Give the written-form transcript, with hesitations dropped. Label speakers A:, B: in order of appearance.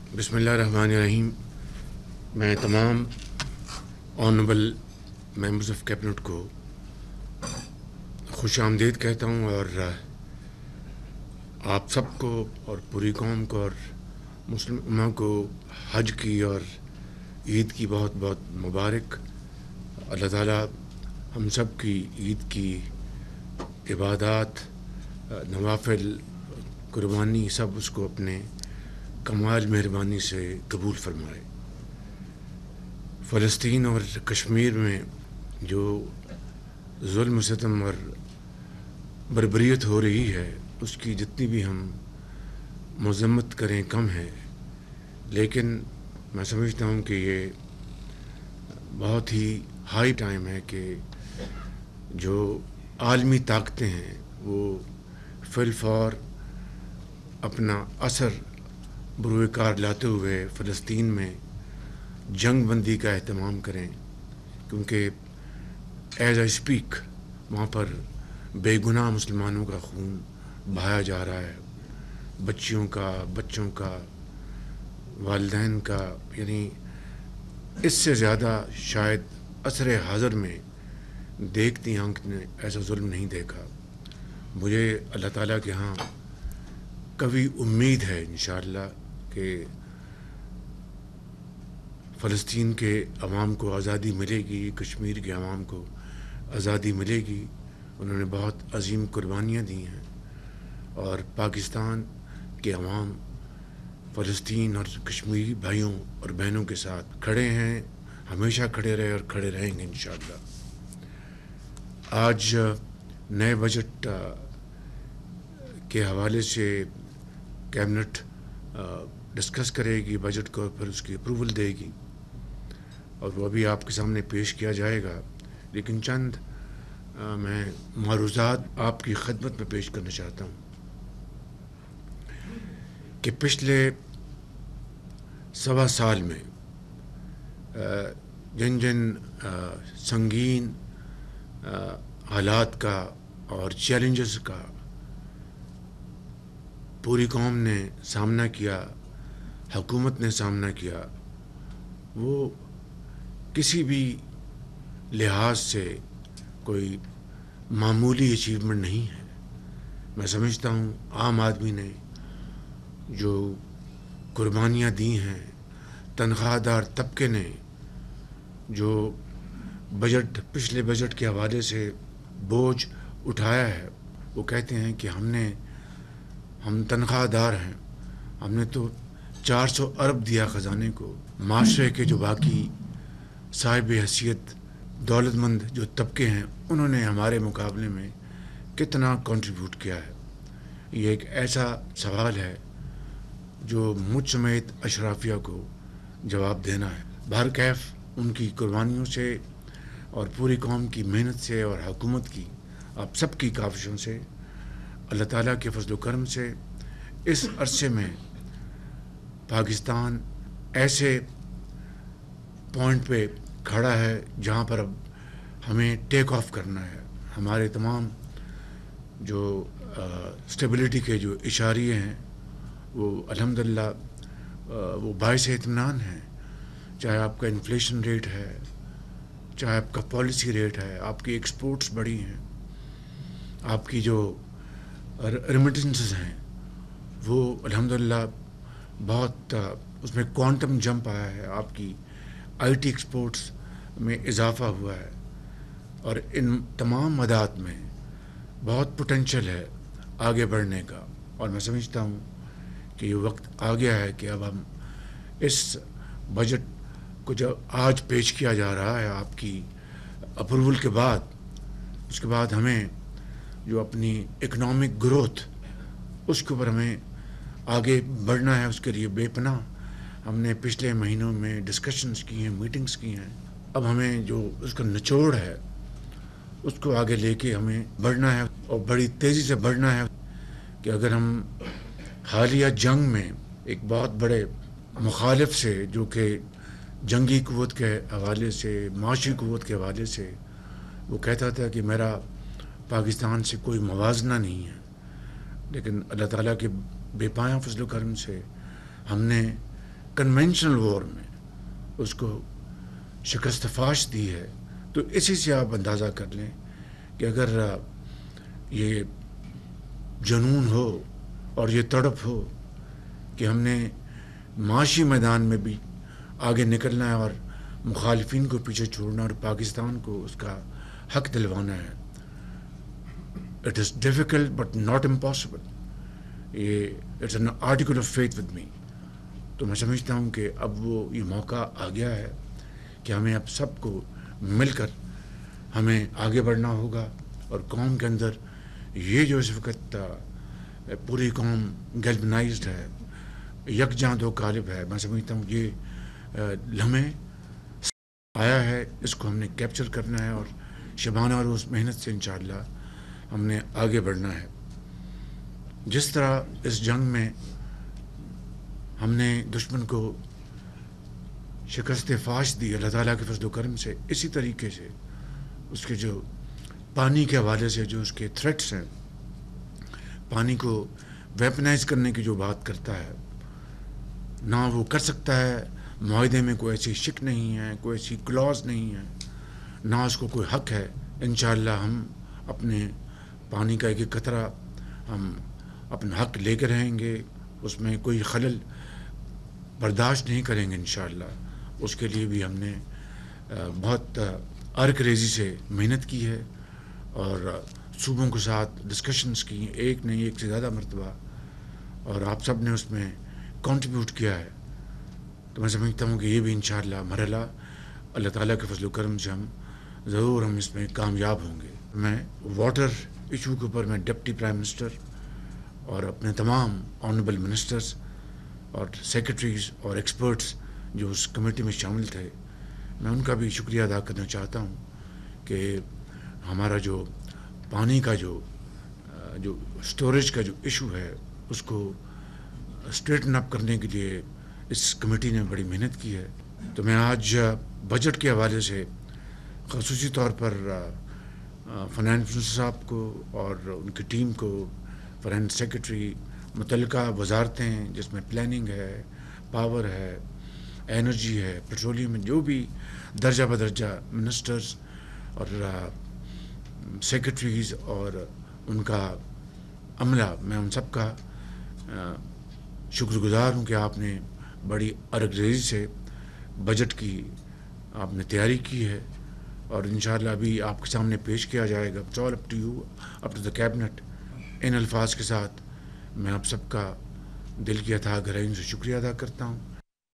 A: बिस्मिल्लाहिर्रहमानिर्रहीम। मैं तमाम ऑनरेबल मेंबर्स ऑफ कैबिनेट को खुश आमदीद कहता हूँ और आप सबको और पूरी कौम को और मुस्लिम उम्मा को हज की और ईद की बहुत बहुत मुबारक। अल्लाह ताला हम सब की ईद की इबादत, नवाफिल, कुर्बानी सब उसको अपने कमाल मेहरबानी से कबूल फरमाए। फ़लस्तीन और कश्मीर में जो जुल्म सितम और बर्बरियत हो रही है उसकी जितनी भी हम मज़म्मत करें कम है, लेकिन मैं समझता हूँ कि ये बहुत ही हाई टाइम है कि जो आलमी ताकतें हैं वो फिलफौर अपना असर बुरूकार लाते हुए फ़लस्तीन में जंग बंदी का एहतमाम करें, क्योंकि एज आई स्पीक वहाँ पर बेगुनाह मुसलमानों का खून बहाया जा रहा है, बच्चों का, वालिदैन का। यानी इससे ज़्यादा शायद असर हाज़र में देखती आंख ने ऐसा जुल्म नहीं देखा। मुझे अल्लाह ताला के यहाँ कभी उम्मीद है इंशाअल्लाह कि फ़लस्तीन के अवाम को आज़ादी मिलेगी, कश्मीर के अवाम को आज़ादी मिलेगी। उन्होंने बहुत अजीम कुर्बानियाँ दी हैं और पाकिस्तान के अवाम फ़लस्तीन और कश्मीरी भाइयों और बहनों के साथ खड़े हैं, हमेशा खड़े रहे और खड़े रहेंगे इंशाअल्लाह। आज नए बजट के हवाले से कैबिनेट डिस्कस करेगी बजट को, फिर उसकी अप्रूवल देगी और वो अभी आपके सामने पेश किया जाएगा। लेकिन चंद मैं मारूज़ात आपकी खिदमत में पेश करना चाहता हूँ कि पिछले सवा साल में जिन जिन संगीन हालात का और चैलेंजेस का पूरी कौम ने सामना किया, हुकूमत ने सामना किया, वो किसी भी लिहाज से कोई मामूली अचीवमेंट नहीं है। मैं समझता हूँ आम आदमी ने जो कुर्बानियाँ दी हैं, तनख्वाहदार तबके ने जो पिछले बजट के हवाले से बोझ उठाया है, वो कहते हैं कि हम तनख्वाहदार हैं, हमने तो 400 अरब दिया ख़जाने को। माशरे के जो बाकी साहिब हैसियत दौलतमंद जो तबके हैं उन्होंने हमारे मुकाबले में कितना कंट्रीब्यूट किया है? ये एक ऐसा सवाल है जो मुझ समेत अशराफिया को जवाब देना है। बहरकैफ उनकी कुर्बानियों से और पूरी कौम की मेहनत से और हुकूमत की आप सब की काविशों से, अल्लाह ताला के फजल करम से इस अरसे में पाकिस्तान ऐसे पॉइंट पे खड़ा है जहाँ पर अब हमें टेक ऑफ करना है। हमारे तमाम जो स्टेबिलिटी के जो इशारे हैं वो अल्हम्दुलिल्लाह वो बाइस इत्मीनान हैं। चाहे आपका इन्फ्लेशन रेट है, चाहे आपका पॉलिसी रेट है, आपकी एक्सपोर्ट्स बढ़ी हैं, आपकी जो रेमिटेंसेस हैं वो अल्हम्दुलिल्लाह बहुत उसमें क्वांटम जंप आया है। आपकी आईटी एक्सपोर्ट्स में इजाफ़ा हुआ है और इन तमाम मदात में बहुत पोटेंशियल है आगे बढ़ने का। और मैं समझता हूँ कि ये वक्त आ गया है कि अब हम इस बजट को जब आज पेश किया जा रहा है आपकी अप्रूवल के बाद, उसके बाद हमें जो अपनी इकनॉमिक ग्रोथ उसके ऊपर हमें आगे बढ़ना है। उसके लिए बेपनाह हमने पिछले महीनों में डिस्कशंस की हैं, मीटिंग्स की हैं। अब हमें जो उसका निचोड़ है उसको आगे लेके हमें बढ़ना है और बड़ी तेज़ी से बढ़ना है कि अगर हम हालिया जंग में एक बहुत बड़े मुखालिफ से, जो कि जंगी क़ुव्वत के हवाले से, माशी क़ुव्वत के हवाले से, वो कहता था कि मेरा पाकिस्तान से कोई मवाजना नहीं है, लेकिन अल्लाह ताला के बेपाया फजल करम से हमने کنونشنل وار میں اس کو شکست فاش دی ہے. تو اسی سے آپ اندازہ کر لیں کہ اگر یہ جنون ہو اور یہ تڑپ ہو کہ ہم نے معاشی میدان میں بھی آگے نکلنا ہے اور مخالفین کو پیچھے چھوڑنا اور پاکستان کو اس کا حق دلوانا ہے. It is difficult but not impossible. It's an article of faith with me. تو میں سمجھتا ہوں کہ اب وہ یہ موقع آ گیا ہے کہ ہمیں اب سب کو مل کر ہمیں آگے بڑھنا ہوگا اور قوم کے اندر یہ جو اس وقت پوری قوم گیلبنائزڈ ہے, یکجاں دو قالب ہے, میں سمجھتا ہوں یہ لمحے آیا ہے, اس کو ہم نے کیپچر کرنا ہے اور شبانہ روز محنت سے انشاءاللہ ہم نے آگے بڑھنا ہے. جس طرح اس جنگ میں ہم نے دشمن کو شکست فاش دی اللہ تعالیٰ کے فضل و کرم سے, اسی طریقے سے اس کے جو پانی کے حوالے سے جو اس کے تھریٹس ہیں, پانی کو ویپنائز کرنے کی جو بات کرتا ہے, نہ وہ کر سکتا ہے. معاہدے میں کوئی ایسی شک نہیں ہے, کوئی ایسی کلاز نہیں ہے, نہ اس کو کوئی حق ہے. انشاءاللہ ہم اپنے پانی کا ایک قطرہ ہم اپنا حق لے کے رہیں گے, اس میں کوئی خلل برداشت نہیں کریں گے انشاءاللہ. اس کے لیے بھی ہم نے بہت عرق ریزی سے محنت کی ہے اور صوبوں کے ساتھ ڈسکشنز کی, ایک نہیں ایک سے زیادہ مرتبہ, اور آپ سب نے اس میں کنٹریبیوٹ کیا ہے. تو میں سمجھتا ہوں کہ یہ بھی انشاءاللہ مرحلہ اللہ تعالیٰ کے فضل و کرم سے ہم اس میں کامیاب ہوں گے. میں واٹر ایشو کے اوپر میں ڈپٹی پرائم منسٹر اور اپنے تمام آنریبل منسٹرز اور سیکرٹریز اور ایکسپرٹس جو اس کمیٹی میں شامل تھے, میں ان کا بھی شکریہ ادا کرنا چاہتا ہوں کہ ہمارا جو پانی کا جو سٹوریج کا جو ایشو ہے اس کو اسٹریٹن اپ کرنے کے لیے اس کمیٹی نے بڑی محنت کی ہے. تو میں آج بجٹ کے حوالے سے خصوصی طور پر فائنانس منسٹر صاحب کو اور ان کی ٹیم کو, فائنانس سیکرٹری, متعلقہ وزارتیں جس میں پلاننگ ہے, پاور ہے, انرجی ہے, پیٹرولیم ہے, جو بھی درجہ بدرجہ منسٹرز اور سیکرٹریز اور ان کا عملہ, میں ان سب کا شکر گزار ہوں کہ آپ نے بڑی عرق ریزی سے بجٹ کی آپ نے تیاری کی ہے اور انشاءاللہ ابھی آپ کے سامنے پیش کیا جائے گا. It's all up to you, up to the cabinet. ان الفاظ کے ساتھ میں آپ سب کا دل کی اتھاہ گہرائیوں سے شکریہ ادا کرتا ہوں.